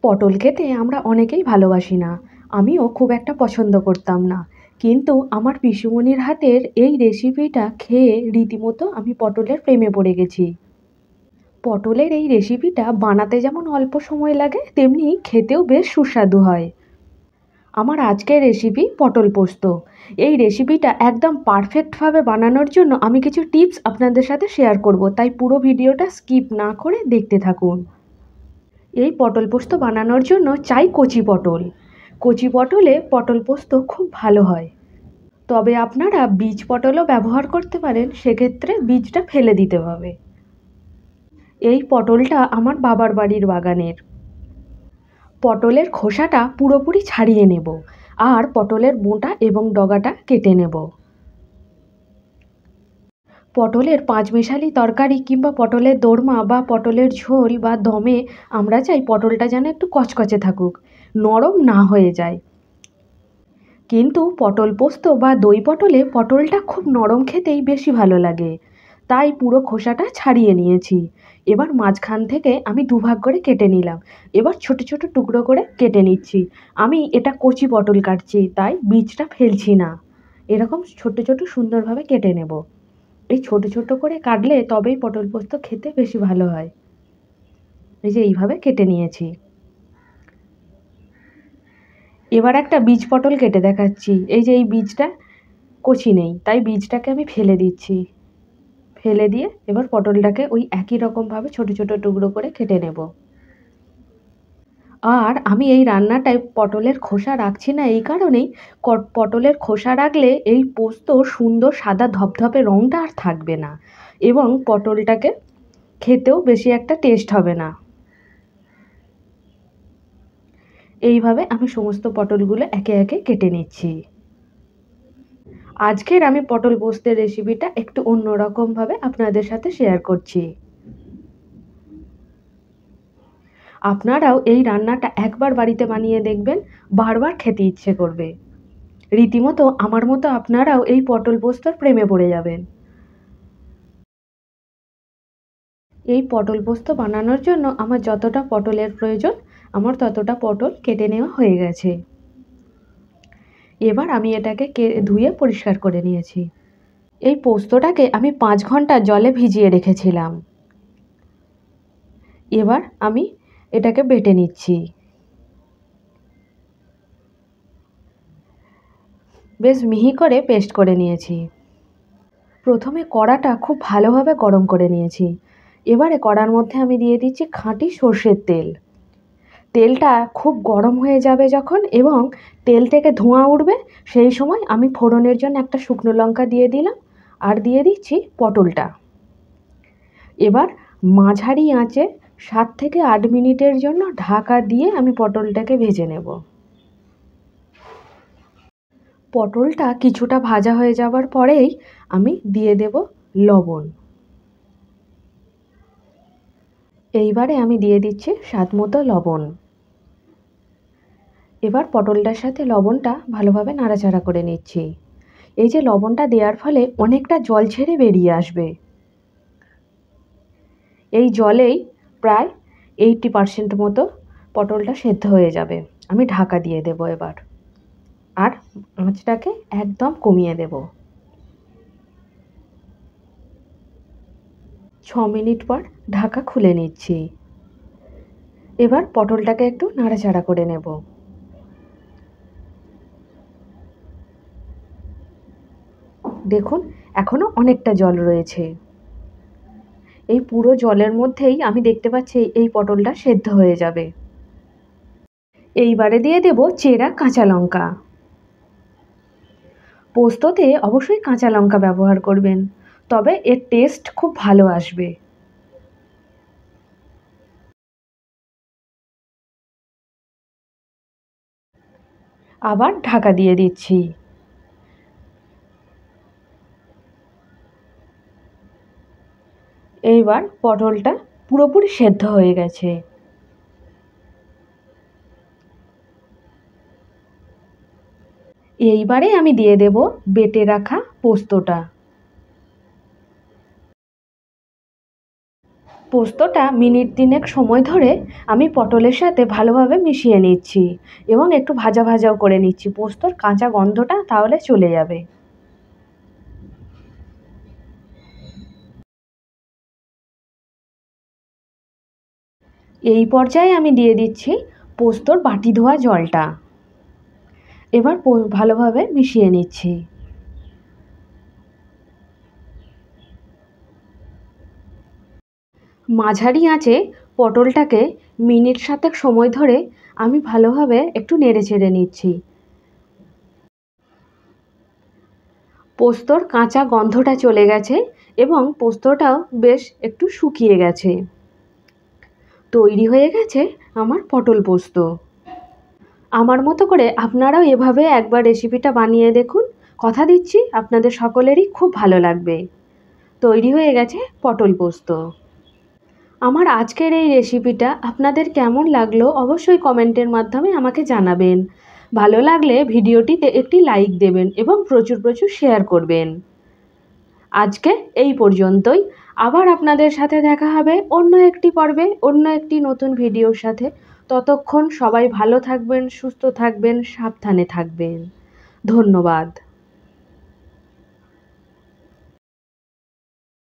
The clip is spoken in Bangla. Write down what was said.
পটল খেতে আমরা অনেকেই ভালোবাসি না। আমিও খুব একটা পছন্দ করতাম না। কিন্তু আমার পিসিমণির হাতের এই রেসিপিটা খেয়ে রীতিমতো আমি পটলের প্রেমে পড়ে গেছি। পটলের এই রেসিপিটা বানাতে যেমন অল্প সময় লাগে, তেমনি খেতেও বেশ সুস্বাদু হয়। আমার আজকের রেসিপি পটল পোস্ত। এই রেসিপিটা একদম পারফেক্টভাবে বানানোর জন্য আমি কিছু টিপস আপনাদের সাথে শেয়ার করব, তাই পুরো ভিডিওটা স্কিপ না করে দেখতে থাকুন। এই পটল পোস্ত বানানোর জন্য চাই কচি পটল। কচি পটলে পটল পোস্ত খুব ভালো হয়। তবে আপনারা বীজ পটলও ব্যবহার করতে পারেন, সেক্ষেত্রে বীজটা ফেলে দিতে হবে। এই পটলটা আমার বাবার বাড়ির বাগানের। পটলের খোসাটা পুরোপুরি ছাড়িয়ে নেব, আর পটলের বোঁটা এবং ডগাটা কেটে নেব। পটলের পাঁচমিশালি তরকারি কিংবা পটলের দোরমা বা পটলের ঝোল বা দমে আমরা চাই পটলটা যেন একটু কচকচে থাকুক, নরম না হয়ে যায়। কিন্তু পটল পোস্ত বা দই পটলে পটলটা খুব নরম খেতেই বেশি ভালো লাগে, তাই পুরো খোসাটা ছাড়িয়ে নিয়েছি। এবার মাঝখান থেকে আমি দুভাগ করে কেটে নিলাম। এবার ছোট ছোট টুকরো করে কেটে নিচ্ছি। আমি এটা কচি পটল কাটছি, তাই বীজটা ফেলছি না। এরকম ছোট ছোট সুন্দরভাবে কেটে নেব। এই ছোট ছোট করে কাটলে তবেই পটল পোস্ত খেতে বেশি ভালো হয়। এই যে এইভাবে কেটে নিয়েছি। এবার একটা বীজ পটল কেটে দেখাচ্ছি। এই যে এই বীজটা কচি নেই, তাই বীজটাকে আমি ফেলে দিচ্ছি। ফেলে দিয়ে এবার পটলটাকে ওই একই রকমভাবে ছোট ছোট টুকরো করে কেটে নেব। আর আমি এই রান্নাটায় পটলের খোসা রাখছি না এই কারণেই, পটলের খোসা রাখলে এই পোস্ত সুন্দর সাদা ধপধপে রঙটা আর থাকবে না, এবং পটলটাকে খেতেও বেশি একটা টেস্ট হবে না। এইভাবে আমি সমস্ত পটলগুলো একে একে কেটে নিচ্ছি। আজকের আমি পটল পোস্তের রেসিপিটা একটু অন্যরকমভাবে আপনাদের সাথে শেয়ার করছি। আপনারাও এই রান্নাটা একবার বাড়িতে বানিয়ে দেখবেন, বারবার খেতে ইচ্ছে করবে। রীতিমতো আমার মতো আপনারাও এই পটল পোস্তর প্রেমে পড়ে যাবেন। এই পটল পোস্ত বানানোর জন্য আমার যতটা পটলের প্রয়োজন, আমার ততটা পটল কেটে নেওয়া হয়ে গেছে। এবার আমি এটাকে ধুয়ে পরিষ্কার করে নিয়েছি। এই পোস্তটাকে আমি 5 ঘন্টা জলে ভিজিয়ে রেখেছিলাম। এবার আমি এটাকে বেটে নিচ্ছি। বেশ মিহি করে পেস্ট করে নিয়েছি। প্রথমে কড়াটা খুব ভালোভাবে গরম করে নিয়েছি। এবারে কড়ার মধ্যে আমি দিয়ে দিচ্ছি খাঁটি সর্ষের তেল। তেলটা খুব গরম হয়ে যাবে যখন এবং তেল থেকে ধোঁয়া উঠবে, সেই সময় আমি ফোড়নের জন্য একটা শুকনো লঙ্কা দিয়ে দিলাম, আর দিয়ে দিচ্ছি পটলটা। এবার মাঝারি আঁচে 7 থেকে 8 মিনিটের জন্য ঢাকা দিয়ে আমি পটলটাকে ভেজে নেব। পটলটা কিছুটা ভাজা হয়ে যাওয়ার পরেই আমি দিয়ে দেব লবণ। এইবারে আমি দিয়ে দিচ্ছি স্বাদ মতো লবণ। এবার পটলটার সাথে লবণটা ভালোভাবে নাড়াচাড়া করে নিচ্ছি। এই যে লবণটা দেওয়ার ফলে অনেকটা জল ছেড়ে বেরিয়ে আসবে। এই জলেই প্রায় 80% মতো পটলটা সেদ্ধ হয়ে যাবে। আমি ঢাকা দিয়ে দেব এবার, আর আঁচটাকে একদম কমিয়ে দেব। 6 মিনিট পর ঢাকা খুলে নিচ্ছি। এবার পটলটাকে একটু নাড়াচাড়া করে নেব। দেখুন, এখনও অনেকটা জল রয়েছে। এই পুরো জলের মধ্যেই আমি দেখতে পাচ্ছি এই পটলটা সেদ্ধ হয়ে যাবে। এইবারে দিয়ে দেব চেরা কাঁচা লঙ্কা। পোস্ততে অবশ্যই কাঁচা লঙ্কা ব্যবহার করবেন, তবে এর টেস্ট খুব ভালো আসবে। আবার ঢাকা দিয়ে দিচ্ছি। এইবার পটলটা পুরোপুরি সেদ্ধ হয়ে গেছে। এইবারে আমি দিয়ে দেব বেটে রাখা পোস্তটা। পোস্তটা মিনিট 3 সময় ধরে আমি পটলের সাথে ভালোভাবে মিশিয়ে নিচ্ছি এবং একটু ভাজা ভাজাও করে নিচ্ছি, পোস্তর কাঁচা গন্ধটা তাহলে চলে যাবে। এই পর্যায়ে আমি দিয়ে দিচ্ছি পোস্তর বাটি ধোয়া জলটা। এবার ভালোভাবে মিশিয়ে নিচ্ছি। মাঝারি আঁচে পটলটাকে মিনিট 7 সময় ধরে আমি ভালোভাবে একটু নেড়েচেড়ে নিচ্ছি। পোস্তর কাঁচা গন্ধটা চলে গেছে এবং পোস্তটাও বেশ একটু শুকিয়ে গেছে। তৈরি হয়ে গেছে আমার পটল পোস্ত। আমার মতো করে আপনারাও এভাবে একবার রেসিপিটা বানিয়ে দেখুন, কথা দিচ্ছি আপনাদের সকলেরই খুব ভালো লাগবে। তৈরি হয়ে গেছে পটল পোস্ত। আমার আজকের এই রেসিপিটা আপনাদের কেমন লাগলো অবশ্যই কমেন্টের মাধ্যমে আমাকে জানাবেন। ভালো লাগলে ভিডিওটিতে একটি লাইক দেবেন এবং প্রচুর প্রচুর শেয়ার করবেন। আজকে এই পর্যন্তই। আবার আপনাদের সাথে দেখা হবে অন্য একটি পর্বে, অন্য একটি নতুন ভিডিওর সাথে। ততক্ষণ সবাই ভালো থাকবেন, সুস্থ থাকবেন, সাবধানে থাকবেন। ধন্যবাদ।